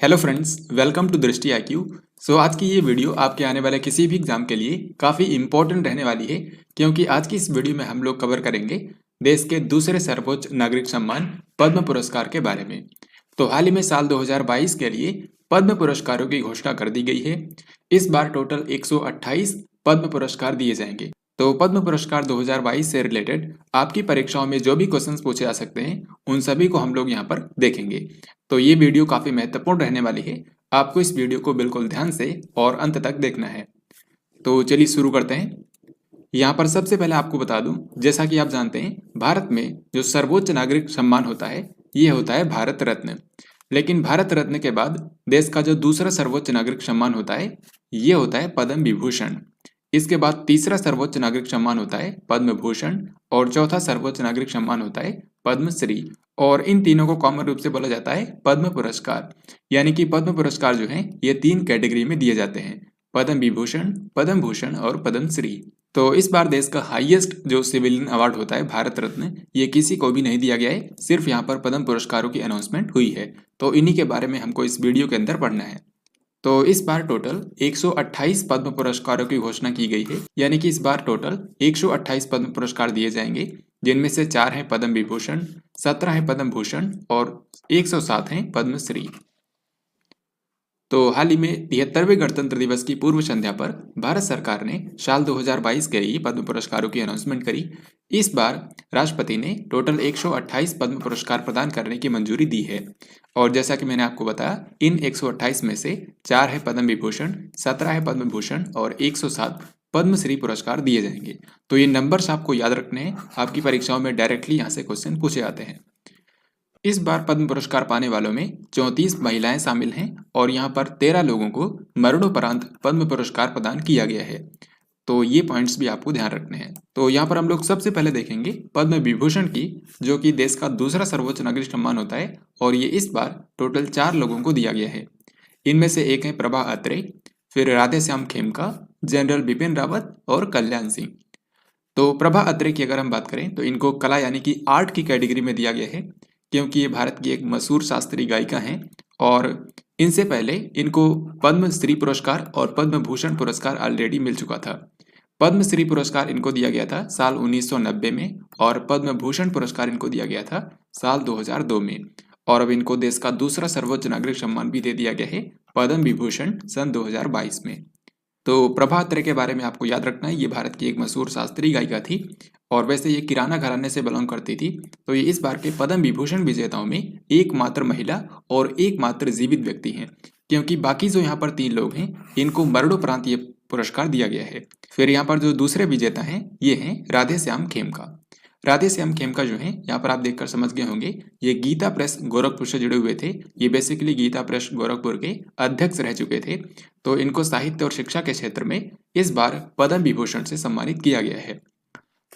Hello friends, welcome to दृष्टि IQ. आज की ये वीडियो आपके आने वाले किसी भी एग्जाम के लिए काफ़ी इम्पोर्टेंट रहने वाली है, क्योंकि आज की इस वीडियो में हम लोग कवर करेंगे देश के दूसरे सर्वोच्च नागरिक सम्मान पद्म पुरस्कार के बारे में। तो हाल ही में साल 2022 के लिए पद्म पुरस्कारों की घोषणा कर दी गई है। इस बार टोटल 128 पद्म पुरस्कार दिए जाएंगे। तो पद्म पुरस्कार 2022 से रिलेटेड आपकी परीक्षाओं में जो भी क्वेश्चंस पूछे जा सकते हैं, उन सभी को हम लोग यहाँ पर देखेंगे। तो ये वीडियो काफ़ी महत्वपूर्ण रहने वाली है। आपको इस वीडियो को बिल्कुल ध्यान से और अंत तक देखना है। तो चलिए शुरू करते हैं। यहाँ पर सबसे पहले आपको बता दूं, जैसा कि आप जानते हैं, भारत में जो सर्वोच्च नागरिक सम्मान होता है ये होता है भारत रत्न। लेकिन भारत रत्न के बाद देश का जो दूसरा सर्वोच्च नागरिक सम्मान होता है ये होता है पद्म विभूषण। इसके बाद तीसरा सर्वोच्च नागरिक सम्मान होता है पद्म भूषण और चौथा सर्वोच्च नागरिक सम्मान होता है पद्मश्री। और इन तीनों को कॉमन रूप से बोला जाता है पद्म पुरस्कार। यानी कि पद्म पुरस्कार जो हैं ये 3 कैटेगरी में दिए जाते हैं: पद्म विभूषण, पद्म भूषण और पद्मश्री। तो इस बार देश का हाईएस्ट जो सिविलियन अवार्ड होता है भारत रत्न, ये किसी को भी नहीं दिया गया है, सिर्फ यहाँ पर पद्म पुरस्कारों की अनाउंसमेंट हुई है। तो इन्हीं के बारे में हमको इस वीडियो के अंदर पढ़ना है। तो इस बार टोटल 128 पद्म पुरस्कारों की घोषणा की गई है। यानी कि इस बार टोटल 128 पद्म पुरस्कार दिए जाएंगे, जिनमें से 4 हैं पद्म विभूषण, 17 हैं पद्म भूषण और 107 हैं पद्मश्री। तो हाल ही में 73वें गणतंत्र दिवस की पूर्व संध्या पर भारत सरकार ने साल 2022 के लिए पद्म पुरस्कारों की अनाउंसमेंट करी। इस बार राष्ट्रपति ने टोटल 128 पद्म पुरस्कार प्रदान करने की मंजूरी दी है। और जैसा कि मैंने आपको बताया, इन 128 में से 4 है पद्म विभूषण, 17 है पद्म भूषण और 107 पद्मश्री पुरस्कार दिए जाएंगे। तो ये नंबर्स आपको याद रखने हैं, आपकी परीक्षाओं में डायरेक्टली यहाँ से क्वेश्चन पूछे जाते हैं। इस बार पद्म पुरस्कार पाने वालों में 34 महिलाएं शामिल हैं और यहाँ पर 13 लोगों को मरणोपरांत पद्म पुरस्कार प्रदान किया गया है। तो ये पॉइंट्स भी आपको ध्यान रखने हैं। तो यहाँ पर हम लोग सबसे पहले देखेंगे पद्म विभूषण की, जो कि देश का दूसरा सर्वोच्च नागरिक सम्मान होता है और ये इस बार टोटल 4 लोगों को दिया गया है। इनमें से एक है प्रभा अत्रे, फिर राधेश्याम खेमका, जनरल बिपिन रावत और कल्याण सिंह। तो प्रभा अत्रे की अगर हम बात करें तो इनको कला यानी कि आर्ट की कैटेगरी में दिया गया है, क्योंकि ये भारत की एक मशहूर शास्त्रीय गायिका हैं और इनसे पहले इनको पद्मश्री पुरस्कार और पद्म भूषण पुरस्कार ऑलरेडी मिल चुका था। पद्मश्री पुरस्कार इनको दिया गया था साल 1990 में और पद्म भूषण पुरस्कार इनको दिया गया था साल 2002 में। और अब इनको देश का दूसरा सर्वोच्च नागरिक सम्मान भी दे दिया गया है, पद्म विभूषण, सन 2022 में। तो प्रभा अत्रे के बारे में आपको याद रखना है, ये भारत की एक मशहूर शास्त्रीय गायिका थी और वैसे ये किराना घराने से बिलोंग करती थी। तो ये इस बार के पद्म विभूषण विजेताओं में एकमात्र महिला और एकमात्र जीवित व्यक्ति हैं, क्योंकि बाकी जो यहाँ पर 3 लोग हैं इनको मरणोपरांत ये पुरस्कार दिया गया है। फिर यहाँ पर जो दूसरे विजेता हैं ये हैं राधेश्याम खेमका। राधेश्याम खेमका जो हैं यहाँ पर आप देखकर समझ गए होंगे, ये गीता प्रेस गोरखपुर से जुड़े हुए थे। ये बेसिकली गीता प्रेस गोरखपुर के अध्यक्ष रह चुके थे। तो इनको साहित्य और शिक्षा के क्षेत्र में इस बार पद्म विभूषण से सम्मानित किया गया है।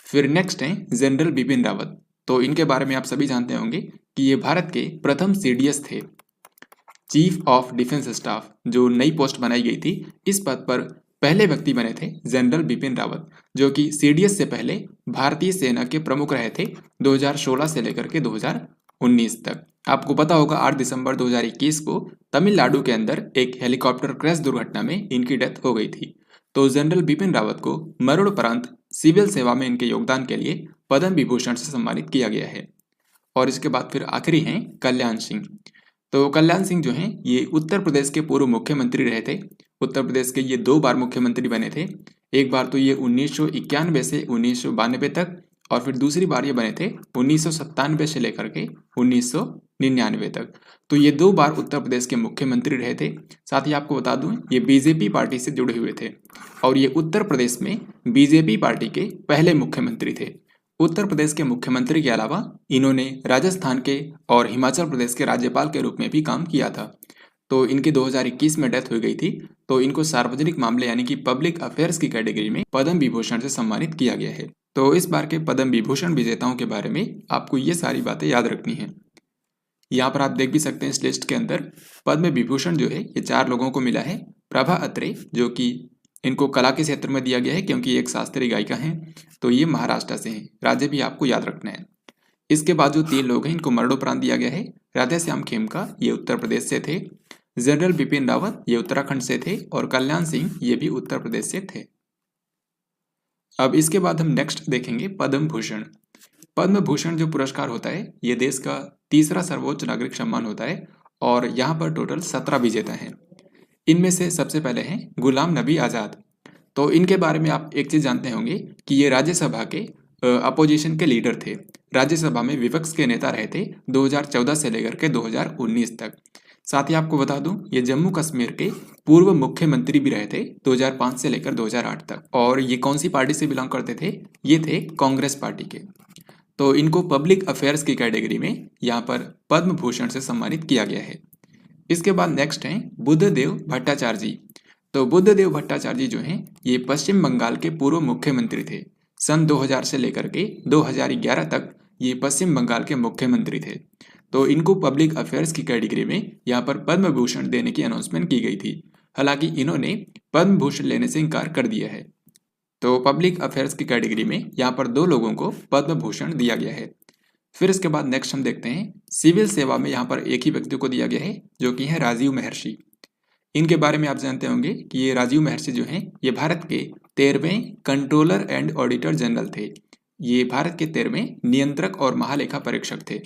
फिर नेक्स्ट हैं जनरल बिपिन रावत। तो इनके बारे में आप सभी जानते होंगे कि ये भारत के प्रथम सीडीएस थे, चीफ ऑफ डिफेंस स्टाफ। जो नई पोस्ट बनाई गई थी, इस पद पर पहले व्यक्ति बने थे जनरल बिपिन रावत, जो कि सीडीएस से पहले भारतीय सेना के प्रमुख रहे थे 2016 से लेकर के 2019 तक। आपको पता होगा 8 दिसंबर 2021 को तमिलनाडु के अंदर एक हेलीकॉप्टर क्रैश दुर्घटना में इनकी डेथ हो गई थी। तो जनरल बिपिन रावत को मरणोपरांत सिविल सेवा में इनके योगदान के लिए पद्म विभूषण से सम्मानित किया गया है। और इसके बाद फिर आखिरी हैं कल्याण सिंह। तो कल्याण सिंह जो हैं ये उत्तर प्रदेश के पूर्व मुख्यमंत्री रहे थे। उत्तर प्रदेश के ये 2 बार मुख्यमंत्री बने थे। एक बार तो ये 1991 से 1992 तक और फिर दूसरी बार ये बने थे 1997 से लेकर के 1999 तक। तो ये 2 बार उत्तर प्रदेश के मुख्यमंत्री रहे थे। साथ ही आपको बता दूं, ये बीजेपी पार्टी से जुड़े हुए थे और ये उत्तर प्रदेश में बीजेपी पार्टी के पहले मुख्यमंत्री थे। उत्तर प्रदेश के मुख्यमंत्री के अलावा इन्होंने राजस्थान के और हिमाचल प्रदेश के राज्यपाल के रूप में भी काम किया था। तो इनकी 2021 में डेथ हो गई थी। तो इनको सार्वजनिक मामले यानी कि पब्लिक अफेयर्स की कैटेगरी में पद्म विभूषण से सम्मानित किया गया है। तो इस बार के पद्म विभूषण विजेताओं के बारे में आपको ये सारी बातें याद रखनी है। यहाँ पर आप देख भी सकते हैं इस लिस्ट के अंदर पद्म विभूषण जो है ये 4 लोगों को मिला है। प्रभा अत्रे, जो कि इनको कला के क्षेत्र में दिया गया है क्योंकि ये एक शास्त्रीय गायिका हैं, तो ये महाराष्ट्र से हैं। राज्य भी आपको याद रखना है। इसके बाद जो 3 लोग हैं इनको मरणोपरांत दिया गया है। राधेश्याम खेमका, ये उत्तर प्रदेश से थे। जनरल बिपिन रावत ये उत्तराखंड से थे और कल्याण सिंह ये भी उत्तर प्रदेश से थे। अब इसके बाद हम नेक्स्ट देखेंगे पद्म भूषण। पद्म भूषण जो पुरस्कार होता है ये देश का तीसरा सर्वोच्च नागरिक सम्मान होता है और यहाँ पर टोटल 17 विजेता हैं। इनमें से सबसे पहले हैं गुलाम नबी आज़ाद। तो इनके बारे में आप एक चीज़ जानते होंगे कि ये राज्यसभा के अपोजिशन के लीडर थे। राज्यसभा में विपक्ष के नेता रहे थे 2014 से लेकर के 2019 तक। साथ ही आपको बता दूं ये जम्मू कश्मीर के पूर्व मुख्यमंत्री भी रहे थे 2005 से लेकर 2008 तक। और ये कौन सी पार्टी से बिलोंग करते थे? ये थे कांग्रेस पार्टी के। तो इनको पब्लिक अफेयर्स की कैटेगरी में यहाँ पर पद्म भूषण से सम्मानित किया गया है। इसके बाद नेक्स्ट हैं बुद्धदेव भट्टाचार्य जी। तो बुद्धदेव भट्टाचार्य जी जो हैं ये पश्चिम बंगाल के पूर्व मुख्यमंत्री थे। सन 2000 से लेकर के 2011 तक ये पश्चिम बंगाल के मुख्यमंत्री थे। तो इनको पब्लिक अफेयर्स की कैटेगरी में यहाँ पर पद्म भूषण देने की अनाउंसमेंट की गई थी। हालांकि इन्होंने पद्म भूषण लेने से इनकार कर दिया है। तो पब्लिक अफेयर्स की कैटेगरी में यहाँ पर 2 लोगों को पद्म भूषण दिया गया है। फिर इसके बाद नेक्स्ट हम देखते हैं सिविल सेवा में यहाँ पर एक ही व्यक्ति को दिया गया है जो कि है राजीव महर्षि। इनके बारे में आप जानते होंगे कि ये राजीव महर्षि जो हैं ये भारत के 13वें कंट्रोलर एंड ऑडिटर जनरल थे। ये भारत के 13वें नियंत्रक और महालेखा परीक्षक थे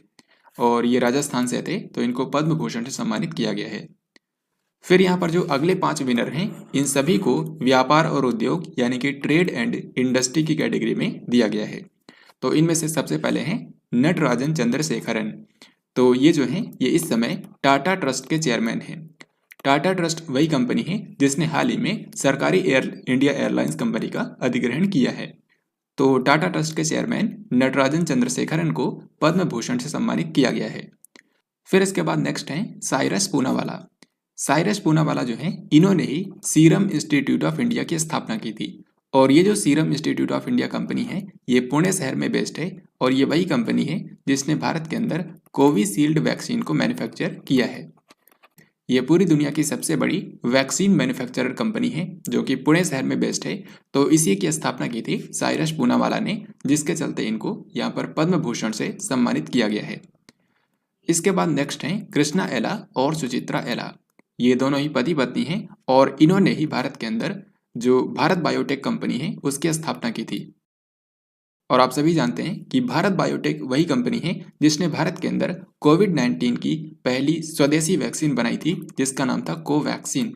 और ये राजस्थान से थे। तो इनको पद्म भूषण से सम्मानित किया गया है। फिर यहाँ पर जो अगले 5 विनर हैं इन सभी को व्यापार और उद्योग यानी कि ट्रेड एंड इंडस्ट्री की कैटेगरी में दिया गया है। तो इनमें से सबसे पहले हैं नटराजन चंद्रशेखरन। तो ये जो हैं ये इस समय टाटा ट्रस्ट के चेयरमैन हैं। टाटा ट्रस्ट वही कंपनी है जिसने हाल ही में सरकारी इंडिया एयरलाइंस कंपनी का अधिग्रहण किया है। तो टाटा ट्रस्ट के चेयरमैन नटराजन चंद्रशेखरन को पद्म भूषण से सम्मानित किया गया है। फिर इसके बाद नेक्स्ट हैं साइरस पूनावाला। साइरस पूनावाला जो हैं इन्होंने ही सीरम इंस्टीट्यूट ऑफ इंडिया की स्थापना की थी और ये जो serum institute of India company है ये पुणे शहर में बेस्ड है और ये वही कंपनी है जिसने भारत के अंदर कोविशील्ड वैक्सीन को मैन्युफैक्चर किया है। ये पूरी दुनिया की सबसे बड़ी वैक्सीन मैन्युफैक्चरर कंपनी है जो कि पुणे शहर में बेस्ड है। तो इसी की स्थापना की थी साइरस पूनावाला ने, जिसके चलते इनको यहाँ पर पद्म भूषण से सम्मानित किया गया है। इसके बाद नेक्स्ट हैं कृष्णा एला और सुचित्रा एला। ये दोनों ही पति पत्नी हैं और इन्होंने ही भारत के अंदर जो भारत बायोटेक कंपनी है उसकी स्थापना की थी। और आप सभी जानते हैं कि भारत बायोटेक वही कंपनी है जिसने भारत के अंदर कोविड-19 की पहली स्वदेशी वैक्सीन बनाई थी जिसका नाम था कोवैक्सीन।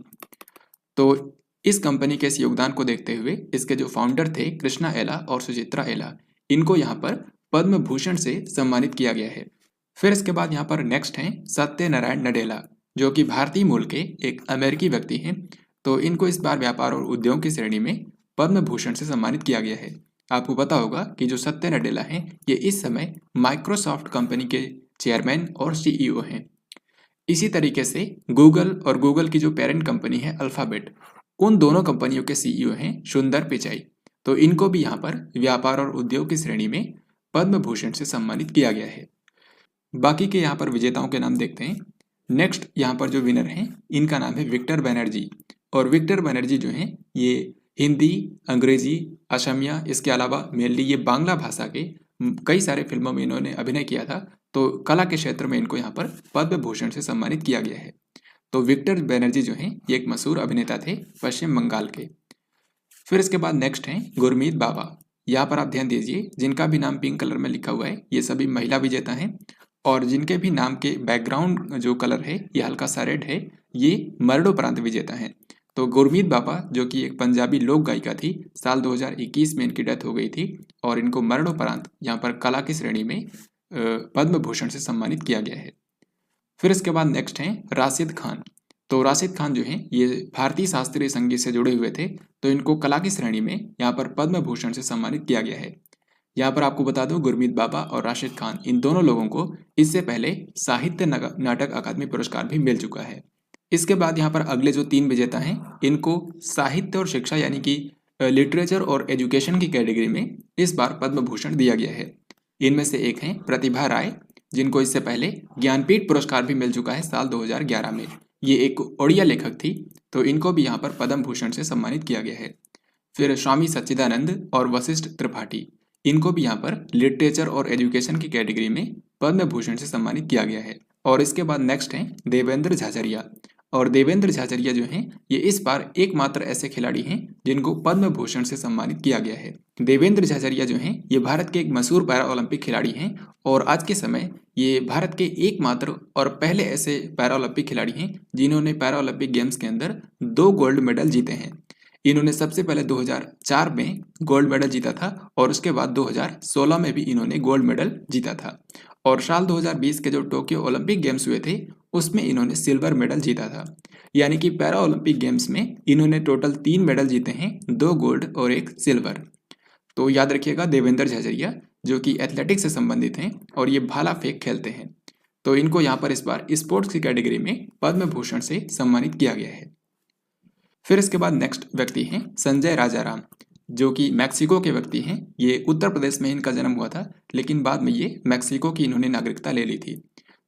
तो इस कंपनी के इस योगदान को देखते हुए इसके जो फाउंडर थे कृष्णा एला और सुचित्रा एला, इनको यहाँ पर पद्म भूषण से सम्मानित किया गया है। फिर इसके बाद यहाँ पर नेक्स्ट हैं सत्यनारायण नडेला जो कि भारतीय मूल के एक अमेरिकी व्यक्ति हैं। तो इनको इस बार व्यापार और उद्योग की श्रेणी में पद्म भूषण से सम्मानित किया गया है। आपको पता होगा कि जो सत्य नडेला हैं ये इस समय माइक्रोसॉफ्ट कंपनी के चेयरमैन और सीईओ हैं। इसी तरीके से गूगल और गूगल की जो पेरेंट कंपनी है अल्फाबेट, उन दोनों कंपनियों के सीईओ हैं सुंदर पिचाई। तो इनको भी यहाँ पर व्यापार और उद्योग की श्रेणी में पद्म भूषण से सम्मानित किया गया है। बाकी के यहाँ पर विजेताओं के नाम देखते हैं। नेक्स्ट यहाँ पर जो विनर हैं इनका नाम है विक्टर बनर्जी। और विक्टर बनर्जी जो हैं ये हिंदी, अंग्रेजी, असमिया, इसके अलावा मेनली ये बांग्ला भाषा के कई सारे फिल्मों में इन्होंने अभिनय किया था। तो कला के क्षेत्र में इनको यहाँ पर पद्म भूषण से सम्मानित किया गया है। तो विक्टर बनर्जी जो हैं ये एक मशहूर अभिनेता थे पश्चिम बंगाल के। फिर इसके बाद नेक्स्ट हैं गुरमीत बाबा। यहाँ पर आप ध्यान दीजिए जिनका भी नाम पिंक कलर में लिखा हुआ है ये सभी महिला विजेता हैं और जिनके भी नाम के बैकग्राउंड जो कलर है ये हल्का सा रेड है, ये मरणोपरांत विजेता हैं। तो गुरमीत बाबा जो कि एक पंजाबी लोक गायिका थी, साल 2021 में इनकी डेथ हो गई थी और इनको मरणोपरांत यहाँ पर कला की श्रेणी में पद्म भूषण से सम्मानित किया गया है। फिर इसके बाद नेक्स्ट हैं राशिद खान। तो राशिद खान जो हैं ये भारतीय शास्त्रीय संगीत से जुड़े हुए थे। तो इनको कला की श्रेणी में यहाँ पर पद्म भूषण से सम्मानित किया गया है। यहाँ पर आपको बता दूं गुरमीत बाबा और राशिद खान इन दोनों लोगों को इससे पहले साहित्य नाटक अकादमी पुरस्कार भी मिल चुका है। इसके बाद यहाँ पर अगले जो 3 विजेता हैं इनको साहित्य और शिक्षा यानी कि लिटरेचर और एजुकेशन की कैटेगरी में इस बार पद्म भूषण दिया गया है। इनमें से एक हैं प्रतिभा राय, जिनको इससे पहले ज्ञानपीठ पुरस्कार भी मिल चुका है साल 2011 में। ये एक ओडिया लेखक थी। तो इनको भी यहाँ पर पद्म भूषण से सम्मानित किया गया है। फिर स्वामी सच्चिदानंद और वशिष्ठ त्रिपाठी, इनको भी यहाँ पर लिटरेचर और एजुकेशन की कैटेगरी में पद्म भूषण से सम्मानित किया गया है। और इसके बाद नेक्स्ट हैं देवेंद्र झाझरिया और देवेंद्र झाझरिया जो हैं ये इस बार एकमात्र ऐसे खिलाड़ी हैं जिनको पद्म भूषण से सम्मानित किया गया है। देवेंद्र झाझरिया जो हैं ये भारत के एक मशहूर पैरा ओलंपिक खिलाड़ी हैं और आज के समय ये भारत के एकमात्र और पहले ऐसे पैरा ओलंपिक खिलाड़ी हैं जिन्होंने पैरा ओलंपिक गेम्स के अंदर 2 गोल्ड मेडल जीते हैं। इन्होंने सबसे पहले 2004 में गोल्ड मेडल जीता था और उसके बाद 2016 में भी इन्होंने गोल्ड मेडल जीता था और साल 2020 के जो टोक्यो ओलंपिक गेम्स हुए थे उसमें इन्होंने सिल्वर मेडल जीता था। यानी कि पैरा ओलंपिक गेम्स में इन्होंने टोटल 3 मेडल जीते हैं, 2 गोल्ड और 1 सिल्वर। तो याद रखिएगा देवेंद्र झाझरिया जो कि एथलेटिक्स से संबंधित हैं और ये भाला फेंक खेलते हैं। तो इनको यहाँ पर इस बार स्पोर्ट्स की कैटेगरी में पद्म भूषण से सम्मानित किया गया है। फिर इसके बाद नेक्स्ट व्यक्ति हैं संजय राजाराम जो कि मैक्सिको के व्यक्ति हैं। ये उत्तर प्रदेश में इनका जन्म हुआ था लेकिन बाद में ये मैक्सिको की इन्होंने नागरिकता ले ली थी।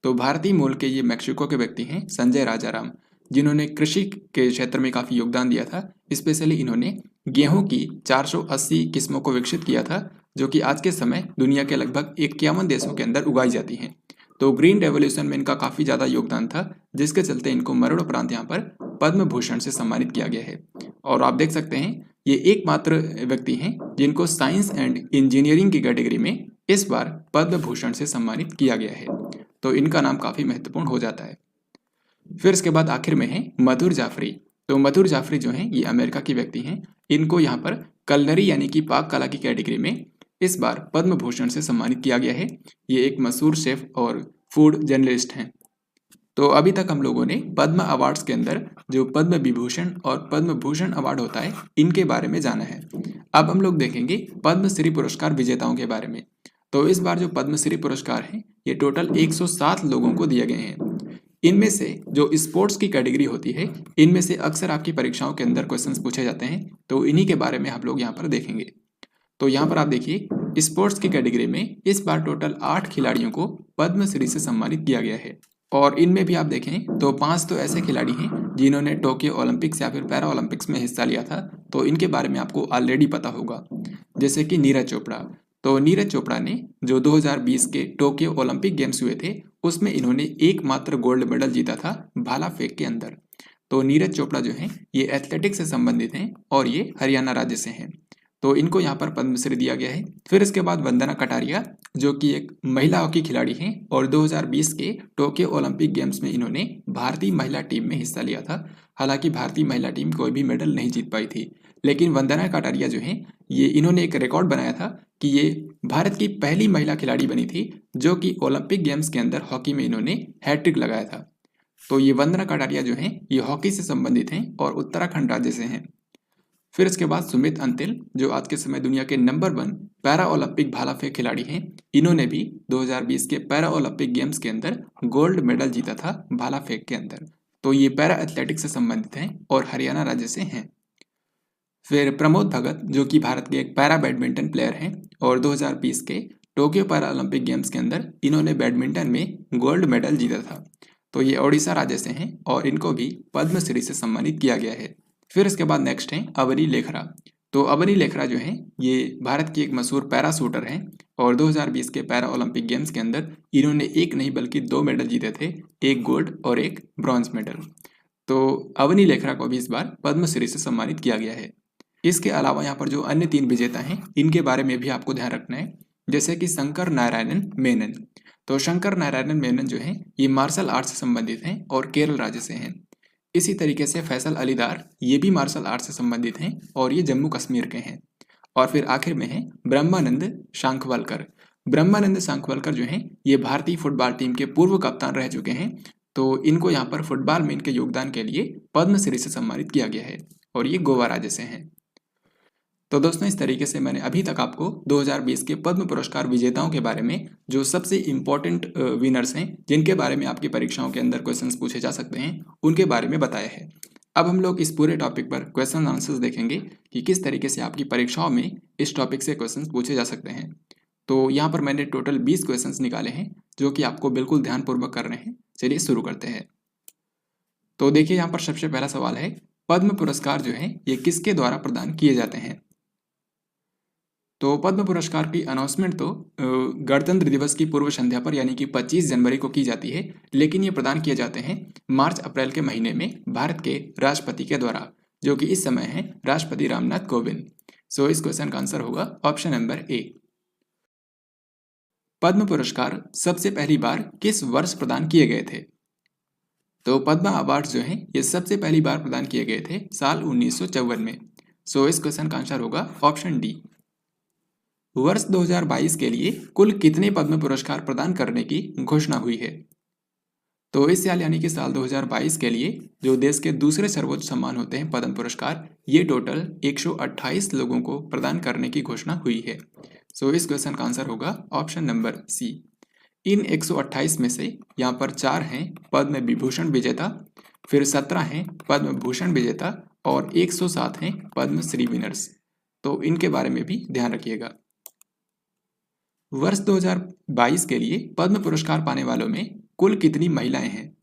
तो भारतीय मूल के ये मैक्सिको के व्यक्ति हैं संजय राजाराम जिन्होंने कृषि के क्षेत्र में काफ़ी योगदान दिया था। स्पेशली इन्होंने गेहूं की 480 किस्मों को विकसित किया था जो कि आज के समय दुनिया के लगभग 51 देशों के अंदर उगाई जाती हैं। तो ग्रीन रेवोल्यूशन में इनका काफ़ी ज़्यादा योगदान था जिसके चलते इनको मरणोपरांत यहाँ पर पद्म भूषण से सम्मानित किया गया है। और आप देख सकते हैं ये एकमात्र व्यक्ति हैं जिनको साइंस एंड इंजीनियरिंग की कैटेगरी में इस बार पद्म भूषण से सम्मानित किया गया है। तो इनका नाम काफ़ी महत्वपूर्ण हो जाता है। फिर इसके बाद आखिर में है मधुर जाफरी। तो मधुर जाफरी जो हैं ये अमेरिका के व्यक्ति हैं। इनको यहाँ पर कलनरी यानी कि पाक कला की कैटेगरी में इस बार पद्म भूषण से सम्मानित किया गया है। ये एक मशहूर शेफ और फूड जर्नलिस्ट हैं। तो अभी तक हम लोगों ने पद्म अवार्ड्स के अंदर जो पद्म विभूषण और पद्म भूषण अवार्ड होता है इनके बारे में जाना है। अब हम लोग देखेंगे पद्मश्री पुरस्कार विजेताओं के बारे में। तो इस बार जो पद्मश्री पुरस्कार हैं ये टोटल 107 लोगों को दिए गए हैं। इनमें से जो स्पोर्ट्स की कैटेगरी होती है इनमें से अक्सर आपकी परीक्षाओं के अंदर क्वेश्चंस पूछे जाते हैं तो इन्हीं के बारे में आप लोग यहाँ पर देखेंगे। तो यहाँ पर आप देखिए स्पोर्ट्स की कैटेगरी में इस बार टोटल 8 खिलाड़ियों को पद्मश्री से सम्मानित किया गया है और इनमें भी आप देखें तो 5 तो ऐसे खिलाड़ी हैं जिन्होंने टोक्यो ओलंपिक्स या फिर पैरा ओलंपिक्स में हिस्सा लिया था। तो इनके बारे में आपको ऑलरेडी पता होगा जैसे कि नीरज चोपड़ा। तो नीरज चोपड़ा ने जो 2020 के टोक्यो ओलंपिक गेम्स हुए थे उसमें इन्होंने एकमात्र गोल्ड मेडल जीता था भाला फेंक के अंदर। तो नीरज चोपड़ा जो हैं ये एथलेटिक्स से संबंधित हैं और ये हरियाणा राज्य से हैं। तो इनको यहाँ पर पद्मश्री दिया गया है। फिर इसके बाद वंदना कटारिया जो कि एक महिला हॉकी खिलाड़ी हैं और 2020 के टोक्यो ओलंपिक गेम्स में इन्होंने भारतीय महिला टीम में हिस्सा लिया था। हालांकि भारतीय महिला टीम कोई भी मेडल नहीं जीत पाई थी लेकिन वंदना कटारिया जो हैं ये इन्होंने एक रिकॉर्ड बनाया था कि ये भारत की पहली महिला खिलाड़ी बनी थी जो कि ओलंपिक गेम्स के अंदर हॉकी में इन्होंने हैट्रिक लगाया था। तो ये वंदना कटारिया जो हैं ये हॉकी से संबंधित हैं और उत्तराखंड राज्य से हैं। फिर इसके बाद सुमित अंतिल जो आज के समय दुनिया के नंबर 1 पैरा ओलंपिक भाला फेंक खिलाड़ी हैं। इन्होंने भी 2020 के पैरा ओलंपिक गेम्स के अंदर गोल्ड मेडल जीता था भाला फेंक के अंदर। तो ये पैरा एथलेटिक्स से संबंधित हैं और हरियाणा राज्य से हैं। फिर प्रमोद भगत जो कि भारत के एक पैरा बैडमिंटन प्लेयर हैं और 2020 के टोक्यो पैरा ओलंपिक गेम्स के अंदर इन्होंने बैडमिंटन में गोल्ड मेडल जीता था। तो ये ओडिशा राज्य से हैं और इनको भी पद्मश्री से सम्मानित किया गया है। फिर इसके बाद नेक्स्ट हैं अवनी लेखरा। तो अवनी लेखरा जो हैं ये भारत की एक मशहूर पैरा शूटर हैं और 2020 के पैरा ओलंपिक गेम्स के अंदर इन्होंने एक नहीं बल्कि 2 मेडल जीते थे, एक गोल्ड और एक ब्रॉन्ज मेडल। तो अवनी लेखरा को भी इस बार पद्मश्री से सम्मानित किया गया है। इसके अलावा यहाँ पर जो अन्य 3 विजेता हैं इनके बारे में भी आपको ध्यान रखना है जैसे कि शंकर नारायणन मेनन। तो शंकर नारायणन मेनन जो हैं ये मार्शल आर्ट से संबंधित हैं और केरल राज्य से हैं। इसी तरीके से फैसल अलीदार ये भी मार्शल आर्ट से संबंधित हैं और ये जम्मू कश्मीर के हैं। और फिर आखिर में है ब्रह्मानंद सांखवलकर। ब्रह्मानंद सांखवलकर जो हैं ये भारतीय फुटबॉल टीम के पूर्व कप्तान रह चुके हैं। तो इनको यहाँ पर फुटबॉल में इनके योगदान के लिए पद्मश्री से सम्मानित किया गया है और ये गोवा राज्य से हैं। तो दोस्तों इस तरीके से मैंने अभी तक आपको 2020 के पद्म पुरस्कार विजेताओं के बारे में जो सबसे इम्पोर्टेंट विनर्स हैं जिनके बारे में आपकी परीक्षाओं के अंदर क्वेश्चंस पूछे जा सकते हैं उनके बारे में बताया है। अब हम लोग इस पूरे टॉपिक पर क्वेश्चन आंसर्स देखेंगे कि किस तरीके से आपकी परीक्षाओं में इस टॉपिक से क्वेश्चंस पूछे जा सकते हैं। तो यहाँ पर मैंने टोटल 20 क्वेश्चंस निकाले हैं जो कि आपको बिल्कुल ध्यानपूर्वक करने हैं। चलिए शुरू करते हैं। तो देखिए यहाँ पर सबसे पहला सवाल है पद्म पुरस्कार जो है ये किसके द्वारा प्रदान किए जाते हैं। तो पद्म पुरस्कार की अनाउंसमेंट तो गणतंत्र दिवस की पूर्व संध्या पर यानी कि 25 जनवरी को की जाती है, लेकिन ये प्रदान किए जाते हैं मार्च अप्रैल के महीने में भारत के राष्ट्रपति के द्वारा, जो कि इस समय है राष्ट्रपति रामनाथ कोविंद। सो इस क्वेश्चन का आंसर होगा ऑप्शन नंबर ए। पद्म पुरस्कार सबसे पहली बार किस वर्ष प्रदान किए गए थे? तो पद्म अवार्ड जो हैं ये सबसे पहली बार प्रदान किए गए थे साल 1954 में। सो इस क्वेश्चन का आंसर होगा ऑप्शन डी। वर्ष 2022 के लिए कुल कितने पद्म पुरस्कार प्रदान करने की घोषणा हुई है? तो इस साल यानी कि साल 2022 के लिए जो देश के दूसरे सर्वोच्च सम्मान होते हैं पद्म पुरस्कार, ये टोटल 128 लोगों को प्रदान करने की घोषणा हुई है। सो इस क्वेश्चन का आंसर होगा ऑप्शन नंबर सी। इन 128 में से यहाँ पर 4 हैं पद्म विभूषण विजेता, फिर 17 हैं पद्म भूषण विजेता और 107 हैं पद्मश्री विनर्स। तो इनके बारे में भी ध्यान रखिएगा। वर्ष 2022 के लिए पद्म पुरस्कार पाने वालों में कुल कितनी महिलाएं हैं?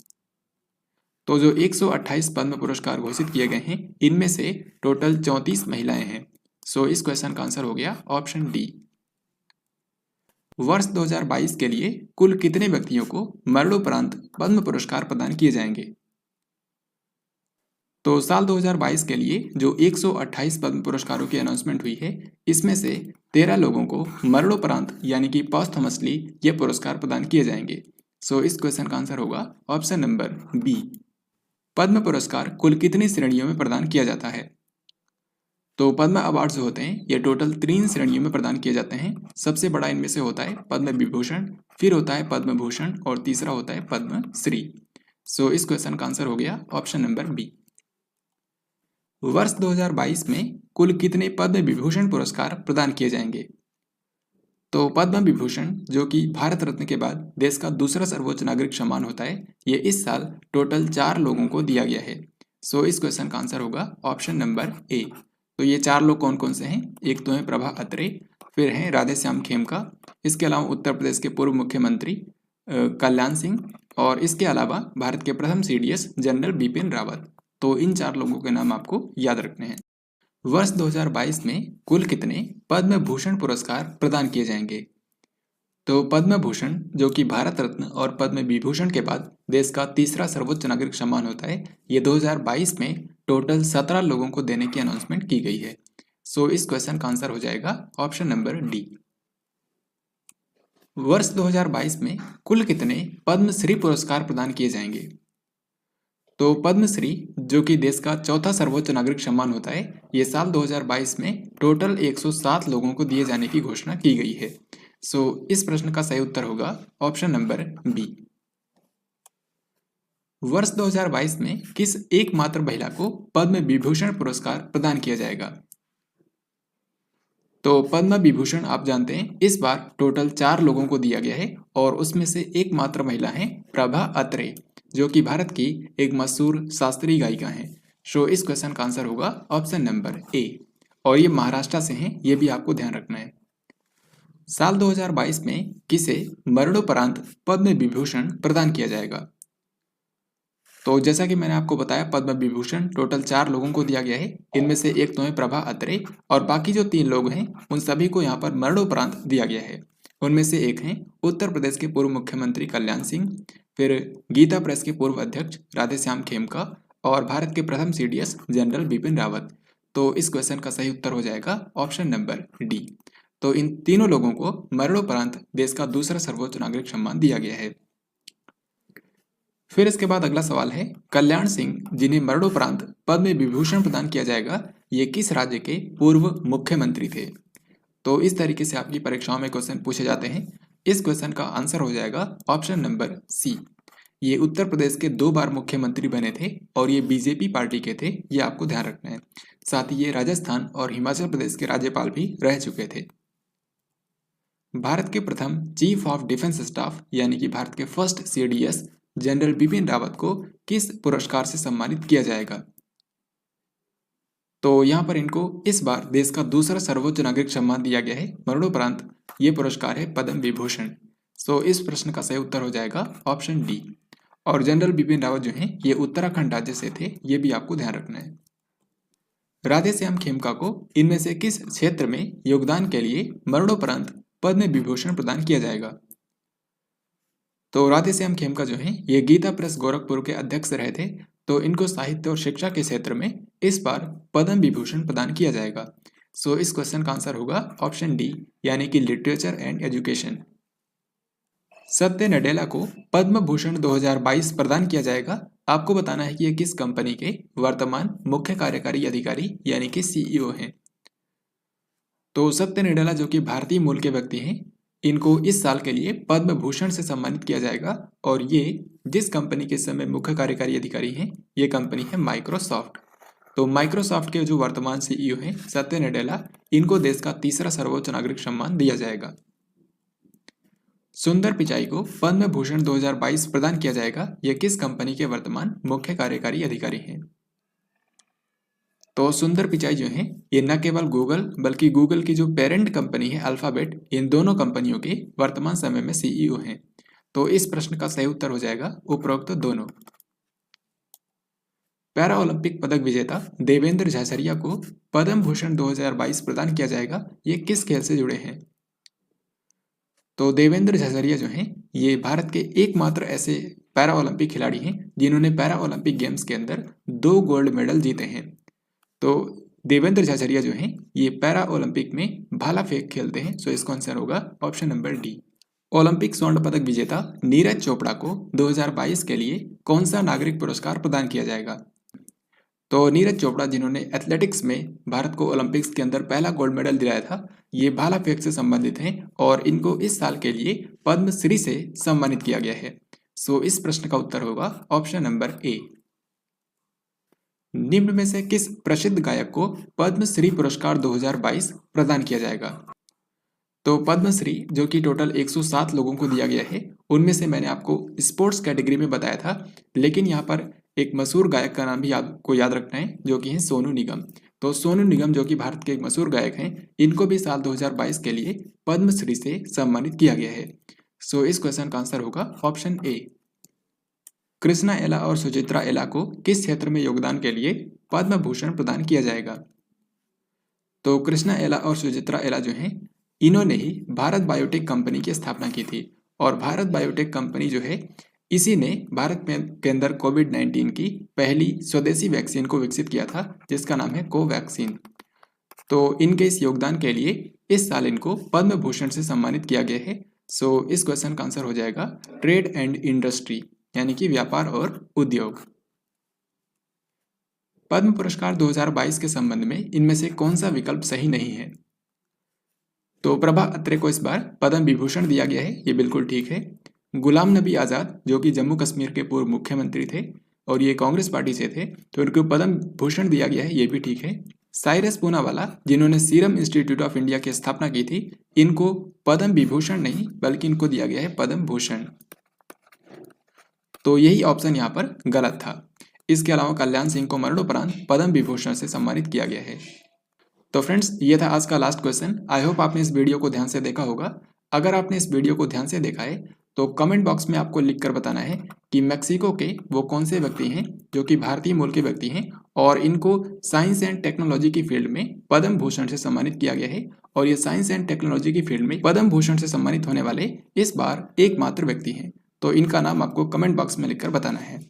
तो जो 128 पद्म पुरस्कार घोषित किए गए हैं इनमें से टोटल 34 महिलाएं हैं। सो इस क्वेश्चन का आंसर हो गया ऑप्शन डी। वर्ष 2022 के लिए कुल कितने व्यक्तियों को मरणोपरांत पद्म पुरस्कार प्रदान किए जाएंगे? तो साल 2022 के लिए जो 128 पद्म पुरस्कारों की अनाउंसमेंट हुई है इसमें से 13 लोगों को मरणोपरांत यानी कि पोस्टमसली ये पुरस्कार प्रदान किए जाएंगे। सो इस क्वेश्चन का आंसर होगा ऑप्शन नंबर बी। पद्म पुरस्कार कुल कितनी श्रेणियों में प्रदान किया जाता है? तो पद्म अवार्ड जो होते हैं ये टोटल 3 श्रेणियों में प्रदान किए जाते हैं। सबसे बड़ा इनमें से होता है पद्म विभूषण, फिर होता है पद्म भूषण और तीसरा होता है पद्मश्री। सो इस क्वेश्चन का आंसर हो गया ऑप्शन नंबर बी। वर्ष 2022 में कुल कितने पद्म विभूषण पुरस्कार प्रदान किए जाएंगे? तो पद्म विभूषण जो कि भारत रत्न के बाद देश का दूसरा सर्वोच्च नागरिक सम्मान होता है, ये इस साल टोटल 4 लोगों को दिया गया है। सो इस क्वेश्चन का आंसर होगा ऑप्शन नंबर ए। तो ये 4 लोग कौन कौन से हैं? एक तो है प्रभा अत्रे, फिर हैं राधेश्याम खेमका, इसके अलावा उत्तर प्रदेश के पूर्व मुख्यमंत्री कल्याण सिंह और इसके अलावा भारत के प्रथम CDS जनरल बिपिन रावत। तो इन 4 लोगों के नाम आपको याद रखने हैं। वर्ष 2022 में कुल कितने पद्म भूषण पुरस्कार प्रदान किए जाएंगे? तो पद्म भूषण जो कि भारत रत्न और पद्म विभूषण के बाद देश का तीसरा सर्वोच्च नागरिक सम्मान होता है, ये 2022 में टोटल 17 लोगों को देने की अनाउंसमेंट की गई है। सो इस क्वेश्चन का आंसर हो जाएगा ऑप्शन नंबर डी। वर्ष 2022 में कुल कितने पद्मश्री पुरस्कार प्रदान किए जाएंगे? तो पद्मश्री जो कि देश का चौथा सर्वोच्च नागरिक सम्मान होता है, ये साल 2022 में टोटल 107 लोगों को दिए जाने की घोषणा की गई है। सो इस प्रश्न का सही उत्तर होगा ऑप्शन नंबर बी। वर्ष 2022 में किस एकमात्र महिला को पद्म विभूषण पुरस्कार प्रदान किया जाएगा? तो पद्म विभूषण आप जानते हैं इस बार टोटल 4 लोगों को दिया गया है और उसमें से एकमात्र महिला है प्रभा अत्रे जो कि भारत की एक मशहूर शास्त्रीय गायिका हैं। सो इस क्वेश्चन का आंसर होगा ऑप्शन नंबर ए और ये महाराष्ट्र से हैं, ये भी आपको ध्यान रखना है। साल 2022 में किसे मरणोपरांत पद्म विभूषण प्रदान किया जाएगा? तो जैसा कि मैंने आपको बताया पद्म विभूषण टोटल 4 लोगों को दिया गया है। इनमें से एक तो है प्रभा अत्रे और बाकी जो 3 लोग हैं उन सभी को यहाँ पर मरणोपरांत दिया गया है। उनमें से एक हैं उत्तर प्रदेश के पूर्व मुख्यमंत्री कल्याण सिंह, फिर गीता प्रेस के पूर्व अध्यक्ष राधेश्याम खेमका और भारत के प्रथम CDS जनरल बिपिन रावत। तो इस क्वेश्चन का सही उत्तर हो जाएगा ऑप्शन नंबर डी। तो इन तीनों लोगों को मरणोपरांत देश का दूसरा सर्वोच्च नागरिक सम्मान दिया गया है। फिर इसके बाद अगला सवाल है कल्याण सिंह जिन्हें मरणोपरांत पद्म विभूषण प्रदान किया जाएगा, ये किस राज्य के पूर्व मुख्यमंत्री थे? तो इस तरीके से आपकी परीक्षाओं में क्वेश्चन पूछे जाते हैं। इस क्वेश्चन का आंसर हो जाएगा ऑप्शन नंबर सी। ये उत्तर प्रदेश के 2 बार मुख्यमंत्री बने थे और ये बीजेपी पार्टी के थे, ये आपको ध्यान रखना है। साथ ही ये राजस्थान और हिमाचल प्रदेश के राज्यपाल भी रह चुके थे। भारत के प्रथम चीफ ऑफ डिफेंस स्टाफ यानी कि भारत के first CDS general Bipin Rawat को किस पुरस्कार से सम्मानित किया जाएगा? तो यहाँ पर इनको इस बार देश का दूसरा सर्वोच्च नागरिक सम्मान दिया गया है मरणोपरांत। ये पुरस्कार है पद्म विभूषण। सो इस प्रश्न का सही उत्तर हो जाएगा ऑप्शन डी। और जनरल बिपिन रावत जो हैं ये उत्तराखंड राज्य से थे, ये भी आपको ध्यान रखना है। राधेश्याम खेमका को इनमें से किस क्षेत्र में योगदान के लिए मरणोपरांत पद्म विभूषण प्रदान किया जाएगा? तो राधेश्याम खेमका जो है ये गीता प्रेस गोरखपुर के अध्यक्ष रहे थे, तो इनको साहित्य और शिक्षा के क्षेत्र में इस बार पद्म विभूषण प्रदान किया जाएगा। सो इस क्वेश्चन का आंसर होगा ऑप्शन डी, यानी कि लिटरेचर एंड एजुकेशन। सत्य नडेला को पद्म भूषण 2022 प्रदान किया जाएगा। आपको बताना है कि ये किस कंपनी के वर्तमान मुख्य कार्यकारी अधिकारी यानी कि सीईओ हैं। तो सत्य नडेला जो कि भारतीय मूल के व्यक्ति हैं, इनको इस साल के लिए पद्म भूषण से सम्मानित किया जाएगा और ये जिस कंपनी के समय मुख्य कार्यकारी अधिकारी हैं, ये कंपनी है माइक्रोसॉफ्ट। तो माइक्रोसॉफ्ट के जो वर्तमान सीईओ हैं सत्य नडेला, इनको देश का तीसरा सर्वोच्च नागरिक सम्मान दिया जाएगा। सुंदर पिचाई को पद्म भूषण 2022 प्रदान किया जाएगा। यह किस कंपनी के वर्तमान मुख्य कार्यकारी अधिकारी हैं? तो सुंदर पिचाई जो है ये न केवल गूगल बल्कि गूगल की जो पेरेंट कंपनी है अल्फाबेट, इन दोनों कंपनियों के वर्तमान समय में सीईओ हैं। तो इस प्रश्न का सही उत्तर हो जाएगा उपरोक्त दोनों। पैरा ओलंपिक पदक विजेता देवेंद्र झाझरिया को पद्म भूषण 2022 प्रदान किया जाएगा। ये किस खेल से जुड़े हैं? तो देवेंद्र झाझरिया जो हैं ये भारत के एकमात्र ऐसे पैरा ओलंपिक खिलाड़ी हैं जिन्होंने पैरा ओलंपिक गेम्स के अंदर 2 गोल्ड मेडल जीते हैं। तो देवेंद्र झाझरिया जो हैं ये पैरा ओलंपिक में भाला फेंक खेलते हैं। सो इसका आंसर होगा ऑप्शन नंबर डी। ओलंपिक स्वर्ण पदक विजेता नीरज चोपड़ा को 2022 के लिए कौन सा नागरिक पुरस्कार प्रदान किया जाएगा? तो नीरज चोपड़ा जिन्होंने एथलेटिक्स में भारत को ओलंपिक्स के अंदर पहला गोल्ड मेडल दिलाया था, ये भाला फेंक से संबंधित हैं और इनको इस साल के लिए पद्मश्री से सम्मानित किया गया है। सो इस प्रश्न का उत्तर होगा ऑप्शन नंबर ए। निम्न में से किस प्रसिद्ध गायक को पद्मश्री पुरस्कार 2022 प्रदान किया जाएगा? तो पद्मश्री जो कि टोटल 107 लोगों को दिया गया है, उनमें से मैंने आपको स्पोर्ट्स कैटेगरी में बताया था, लेकिन यहाँ पर एक मशहूर गायक का नाम भी आपको याद रखना है जो कि है सोनू निगम। तो सोनू निगम जो कि भारत के एक मशहूर गायक हैं, इनको भी साल 2022 के लिए पद्मश्री से सम्मानित किया गया है। सो इस क्वेश्चन का आंसर होगा ऑप्शन ए। कृष्णा एला और सुचित्रा एला को किस क्षेत्र में योगदान के लिए पद्म भूषण प्रदान किया जाएगा? तो कृष्णा एला और सुचित्रा एला जो हैं इन्होंने ही भारत बायोटेक कंपनी की स्थापना की थी और भारत बायोटेक कंपनी जो है इसी ने भारत के अंदर कोविड-19 की पहली स्वदेशी वैक्सीन को विकसित किया था जिसका नाम है कोवैक्सीन। तो इनके इस योगदान के लिए इस साल इनको पद्म भूषण से सम्मानित किया गया है। सो इस क्वेश्चन का आंसर हो जाएगा ट्रेड एंड इंडस्ट्री, यानी कि व्यापार और उद्योग। पद्म पुरस्कार 2022 के संबंध में इनमें से कौन सा विकल्प सही नहीं है? तो प्रभा अत्रे को इस बार पद्म विभूषण दिया गया है, ये बिल्कुल ठीक है। गुलाम नबी आज़ाद जो कि जम्मू कश्मीर के पूर्व मुख्यमंत्री थे और ये कांग्रेस पार्टी से थे, तो इनको पद्म भूषण दिया गया है, ये भी ठीक है। साइरस पूनावाला जिन्होंने सीरम इंस्टीट्यूट ऑफ इंडिया की स्थापना की थी, इनको पद्म विभूषण नहीं बल्कि इनको दिया गया है पद्म भूषण। तो यही ऑप्शन यहाँ पर गलत था। इसके अलावा कल्याण सिंह को मरणोपरांत पद्म विभूषण से सम्मानित किया गया है। तो फ्रेंड्स ये था आज का लास्ट क्वेश्चन। आई होप आपने इस वीडियो को ध्यान से देखा होगा। अगर आपने इस वीडियो को ध्यान से देखा है तो कमेंट बॉक्स में आपको लिखकर बताना है कि मैक्सिको के वो कौन से व्यक्ति हैं जो कि भारतीय मूल के व्यक्ति हैं और इनको साइंस एंड टेक्नोलॉजी की फील्ड में पद्म भूषण से सम्मानित किया गया है और ये साइंस एंड टेक्नोलॉजी की फील्ड में पद्म भूषण से सम्मानित होने वाले इस बार एकमात्र व्यक्ति हैं। तो इनका नाम आपको कमेंट बॉक्स में लिखकर बताना है।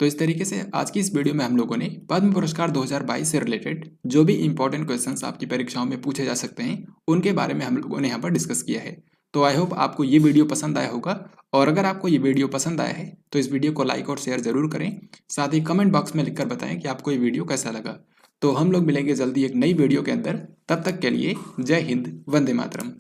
तो इस तरीके से आज की इस वीडियो में हम लोगों ने पद्म पुरस्कार 2022 से रिलेटेड जो भी इंपॉर्टेंट क्वेश्चंस आपकी परीक्षाओं में पूछे जा सकते हैं उनके बारे में हम लोगों ने यहाँ पर डिस्कस किया है। तो आई होप आपको ये वीडियो पसंद आया होगा और अगर आपको ये वीडियो पसंद आया है तो इस वीडियो को लाइक और शेयर जरूर करें। साथ ही कमेंट बॉक्स में लिखकर बताएं कि आपको ये वीडियो कैसा लगा। तो हम लोग मिलेंगे जल्दी एक नई वीडियो के अंदर। तब तक के लिए जय हिंद, वंदे मातरम।